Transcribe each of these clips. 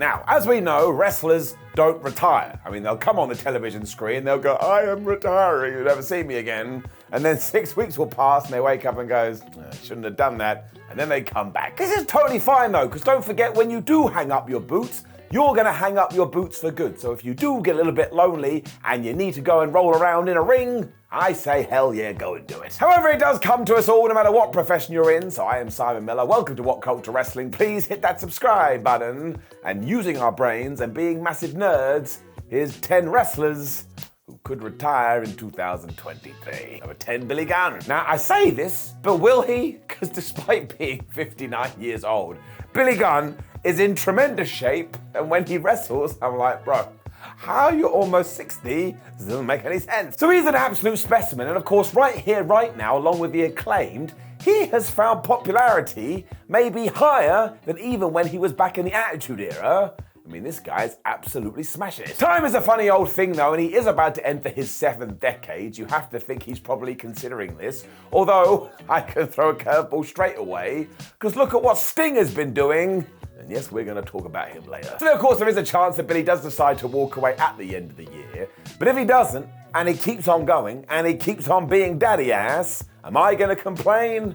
Now, as we know, wrestlers don't retire. I mean, they'll come on the television screen, they'll go, I am retiring, you'll never see me again. And then 6 weeks will pass and they wake up and goes, I shouldn't have done that. And then they come back. This is totally fine though, because don't forget, when you do hang up your boots, you're gonna hang up your boots for good. So if you do get a little bit lonely and you need to go and roll around in a ring, I say hell yeah, go and do it. However, it does come to us all no matter what profession you're in. So I am Simon Miller. Welcome to What Culture Wrestling. Please hit that subscribe button. And using our brains and being massive nerds, here's 10 wrestlers who could retire in 2023. Number 10, Billy Gunn. Now, I say this, but will he? Because despite being 59 years old, Billy Gunn is in tremendous shape, and when he wrestles, I'm like, bro, how you're almost 60 doesn't make any sense. So he's an absolute specimen, and of course, right here, right now, along with the Acclaimed, he has found popularity maybe higher than even when he was back in the Attitude Era. I mean, this guy's absolutely smashing it. Time is a funny old thing though, and he is about to enter his 7th decade. You have to think he's probably considering this. Although, I can throw a curveball straight away, because look at what Sting has been doing. And yes, we're going to talk about him later. So of course, there is a chance that Billy does decide to walk away at the end of the year. But if he doesn't, and he keeps on going, and he keeps on being daddy ass, am I going to complain?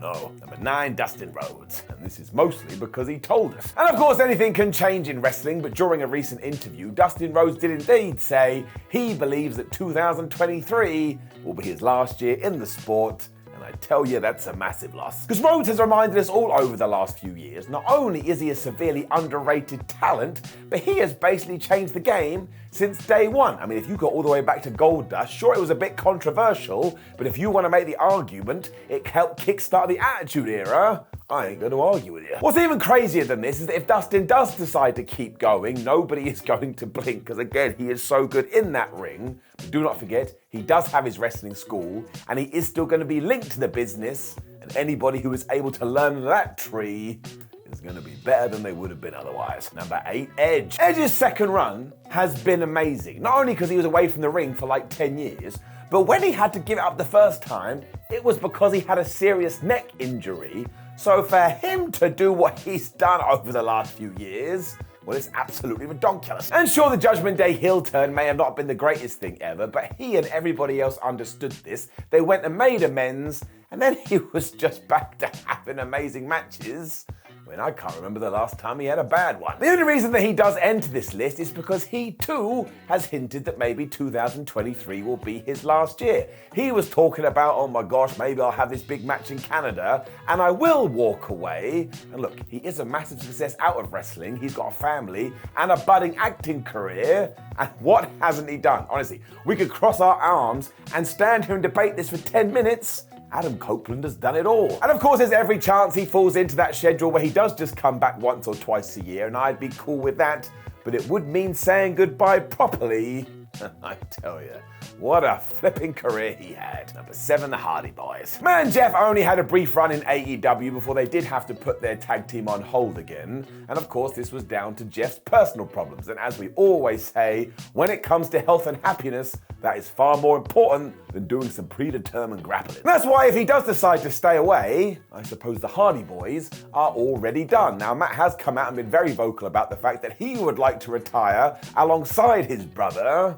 No. Number 9, Dustin Rhodes. And this is mostly because he told us. And of course, anything can change in wrestling, but during a recent interview, Dustin Rhodes did indeed say he believes that 2023 will be his last year in the sport. And I tell you, that's a massive loss. Because Rhodes has reminded us all over the last few years, not only is he a severely underrated talent, but he has basically changed the game since day one. I mean, if you go all the way back to Goldust, sure, it was a bit controversial, but if you want to make the argument, it helped kickstart the Attitude Era, I ain't going to argue with you. What's even crazier than this is that if Dustin does decide to keep going, nobody is going to blink, because again, he is so good in that ring. But do not forget, he does have his wrestling school, and he is still going to be linked to the business, and anybody who is able to learn that tree is going to be better than they would have been otherwise. Number 8, Edge. Edge's second run has been amazing, not only because he was away from the ring for like 10 years, but when he had to give it up the first time, it was because he had a serious neck injury. So for him to do what he's done over the last few years, well, it's absolutely ridiculous. And sure, the Judgment Day heel turn may have not been the greatest thing ever, but he and everybody else understood this. They went and made amends, and then he was just back to having amazing matches. I mean, I can't remember the last time he had a bad one. The only reason that he does enter this list is because he too has hinted that maybe 2023 will be his last year. He was talking about, oh my gosh, maybe I'll have this big match in Canada and I will walk away. And look, he is a massive success out of wrestling. He's got a family and a budding acting career. And what hasn't he done? Honestly, we could cross our arms and stand here and debate this for 10 minutes. Adam Copeland has done it all. And of course, there's every chance he falls into that schedule where he does just come back once or twice a year, and I'd be cool with that, but it would mean saying goodbye properly. I tell you, what a flipping career he had. Number 7, the Hardy Boys. Man, Jeff only had a brief run in AEW before they did have to put their tag team on hold again. And of course, this was down to Jeff's personal problems. And as we always say, when it comes to health and happiness, that is far more important than doing some predetermined grappling. And that's why if he does decide to stay away, I suppose the Hardy Boys are already done. Now, Matt has come out and been very vocal about the fact that he would like to retire alongside his brother.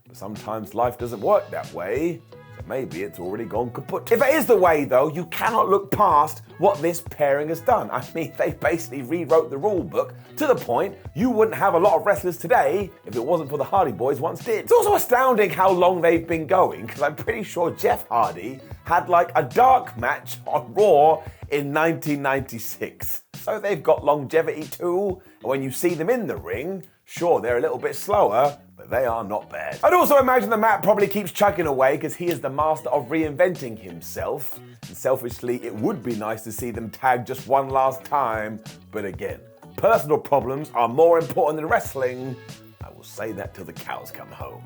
But sometimes life doesn't work that way, so maybe it's already gone kaput. If it is the way though, you cannot look past what this pairing has done. I mean, they basically rewrote the rule book to the point you wouldn't have a lot of wrestlers today if it wasn't for the Hardy Boys once did. It's also astounding how long they've been going, because I'm pretty sure Jeff Hardy had like a dark match on Raw in 1996. So they've got longevity too, and when you see them in the ring, sure, they're a little bit slower, but they are not bad. I'd also imagine that Matt probably keeps chugging away because he is the master of reinventing himself. And selfishly, it would be nice to see them tag just one last time. But again, personal problems are more important than wrestling. I will say that till the cows come home.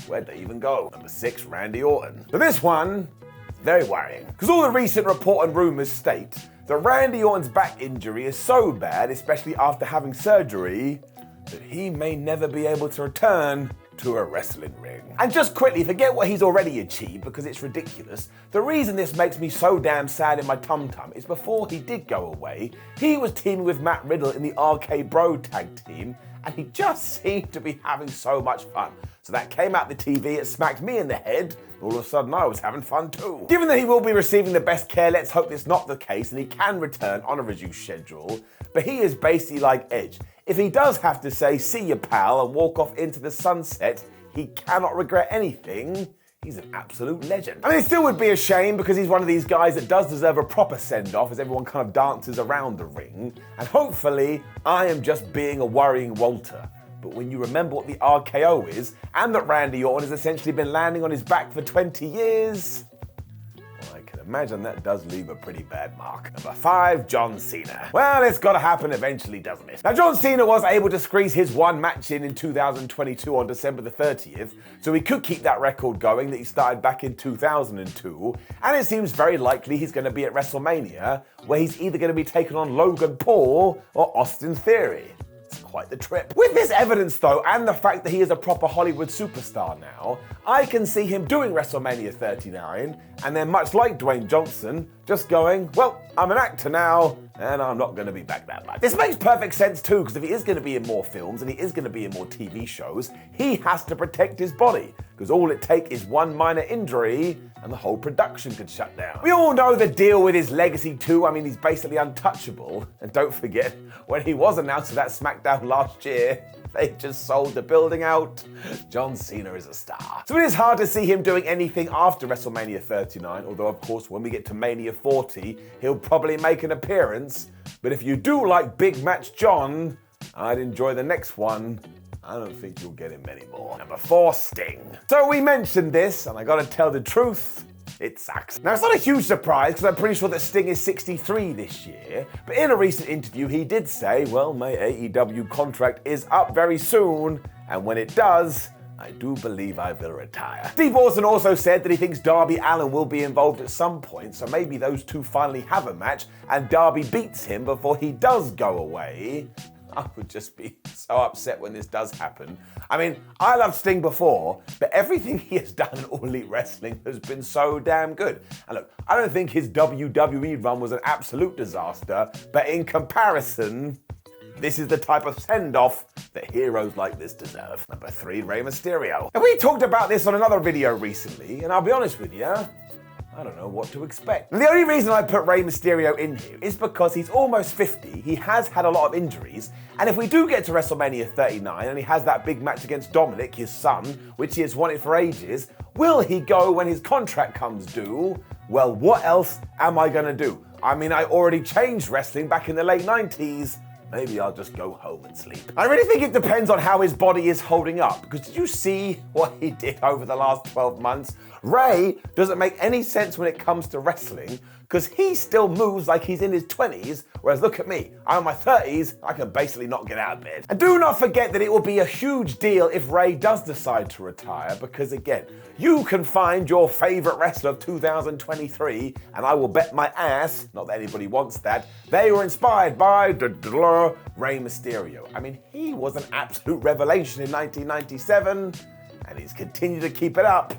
Where'd they even go? Number 6, Randy Orton. But this one is very worrying, because all the recent report and rumors state that Randy Orton's back injury is so bad, especially after having surgery, that he may never be able to return to a wrestling ring. And just quickly, forget what he's already achieved because it's ridiculous. The reason this makes me so damn sad in my tum-tum is before he did go away, he was teaming with Matt Riddle in the RK Bro tag team, and he just seemed to be having so much fun. So that came out the TV, it smacked me in the head, and all of a sudden I was having fun too. Given that he will be receiving the best care, let's hope it's not the case and he can return on a reduced schedule. But he is basically like Edge. If he does have to say, "See you, pal," and walk off into the sunset, he cannot regret anything. He's an absolute legend. I mean, it still would be a shame because he's one of these guys that does deserve a proper send-off as everyone kind of dances around the ring. And hopefully, I am just being a worrying Walter. But when you remember what the RKO is, and that Randy Orton has essentially been landing on his back for 20 years, well, I can imagine that does leave a pretty bad mark. Number 5, John Cena. Well, it's gotta happen eventually, doesn't it? Now, John Cena was able to squeeze his one match in 2022 on December the 30th, so he could keep that record going that he started back in 2002, and it seems very likely he's gonna be at WrestleMania, where he's either gonna be taking on Logan Paul or Austin Theory. Quite the trip. With this evidence though, and the fact that he is a proper Hollywood superstar now, I can see him doing WrestleMania 39, and then much like Dwayne Johnson, just going, well, I'm an actor now, and I'm not going to be back that much. This makes perfect sense too, because if he is going to be in more films, and he is going to be in more TV shows, he has to protect his body, because all it takes is one minor injury, and the whole production could shut down. We all know the deal with his legacy too. I mean, he's basically untouchable. And don't forget, when he was announced to that SmackDown last year, they just sold the building out. John Cena is a star. So it is hard to see him doing anything after WrestleMania 39, although of course when we get to Mania 40, he'll probably make an appearance. But if you do like Big Match John, I'd enjoy the next one. I don't think you'll get him anymore. Number 4, Sting. So we mentioned this, and I gotta tell the truth, it sucks. Now, it's not a huge surprise, because I'm pretty sure that Sting is 63 this year, but in a recent interview, he did say, well, my AEW contract is up very soon, and when it does, I do believe I will retire. Steve Austin also said that he thinks Darby Allin will be involved at some point, so maybe those two finally have a match, and Darby beats him before he does go away. I would just be so upset when this does happen. I mean, I loved Sting before, but everything he has done in All Elite Wrestling has been so damn good. And look, I don't think his WWE run was an absolute disaster, but in comparison, this is the type of send-off that heroes like this deserve. Number 3, Rey Mysterio. And we talked about this on another video recently, and I'll be honest with you, I don't know what to expect. The only reason I put Rey Mysterio in here is because he's almost 50, he has had a lot of injuries, and if we do get to WrestleMania 39 and he has that big match against Dominic, his son, which he has wanted for ages, will he go when his contract comes due? Well, what else am I gonna do? I mean, I already changed wrestling back in the late 90s. Maybe I'll just go home and sleep. I really think it depends on how his body is holding up, because did you see what he did over the last 12 months? Rey doesn't make any sense when it comes to wrestling, because he still moves like he's in his 20s, whereas look at me, I'm in my 30s, I can basically not get out of bed. And do not forget that it will be a huge deal if Rey does decide to retire, because again, you can find your favorite wrestler of 2023, and I will bet my ass, not that anybody wants that, they were inspired by Rey Mysterio. I mean, he was an absolute revelation in 1997, and he's continued to keep it up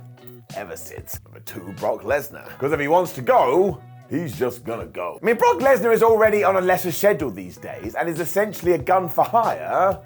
ever since. Number 2, Brock Lesnar. Because if he wants to go, he's just gonna go. I mean, Brock Lesnar is already on a lesser schedule these days and is essentially a gun for hire.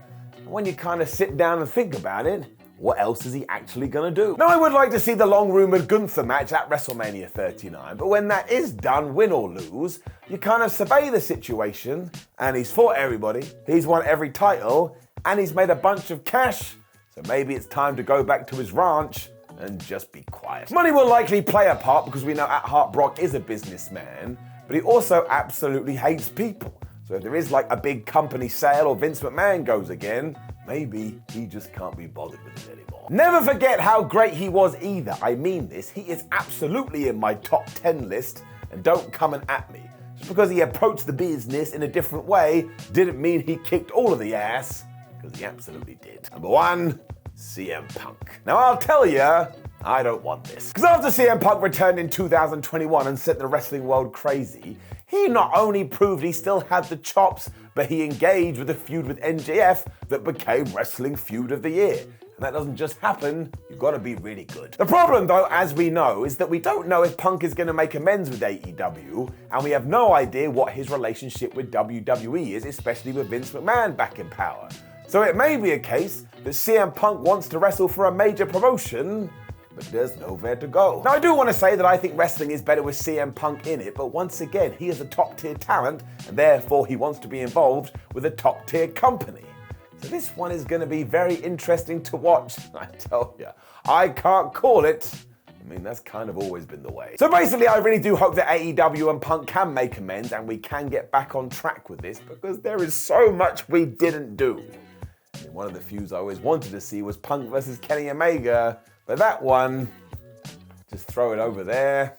When you kind of sit down and think about it, what else is he actually gonna do? Now, I would like to see the long-rumored Gunther match at WrestleMania 39, but when that is done, win or lose, you kind of survey the situation, and he's fought everybody, he's won every title, and he's made a bunch of cash, so maybe it's time to go back to his ranch and just be quiet. Money will likely play a part because we know at heart Brock is a businessman, but he also absolutely hates people. So if there is like a big company sale or Vince McMahon goes again, maybe he just can't be bothered with it anymore. Never forget how great he was either. I mean this, he is absolutely in my top 10 list, and don't come and at me. Just because he approached the business in a different way didn't mean he kicked all of the ass, because he absolutely did. Number 1, CM Punk. Now I'll tell you, I don't want this. Because after CM Punk returned in 2021 and set the wrestling world crazy, he not only proved he still had the chops, but he engaged with a feud with MJF that became Wrestling Feud of the Year. And that doesn't just happen, you've got to be really good. The problem, though, as we know, is that we don't know if Punk is going to make amends with AEW, and we have no idea what his relationship with WWE is, especially with Vince McMahon back in power. So it may be a case that CM Punk wants to wrestle for a major promotion, but there's nowhere to go. Now, I do want to say that I think wrestling is better with CM Punk in it, but once again, he is a top-tier talent, and therefore he wants to be involved with a top-tier company. So this one is going to be very interesting to watch. I tell you, I can't call it. I mean, that's kind of always been the way. So basically, I really do hope that AEW and Punk can make amends and we can get back on track with this, because there is so much we didn't do. I mean, one of the feuds I always wanted to see was Punk versus Kenny Omega, but that one, just throw it over there.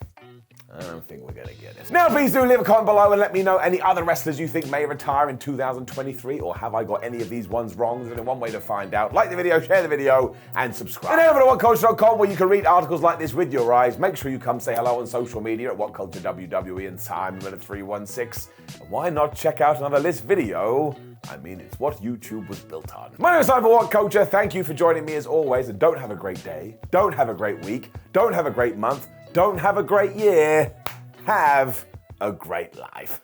I don't think we're going to get it. Now, please do leave a comment below and let me know any other wrestlers you think may retire in 2023, or have I got any of these ones wrong? There's only one way to find out. Like the video, share the video, and subscribe. And over to WhatCulture.com, where you can read articles like this with your eyes. Make sure you come say hello on social media at WhatCultureWWE and Simon316. And why not check out another list video? I mean, it's what YouTube was built on. My name is Simon for What Culture. Thank you for joining me as always, and don't have a great day. Don't have a great week. Don't have a great month. Don't have a great year. Have a great life.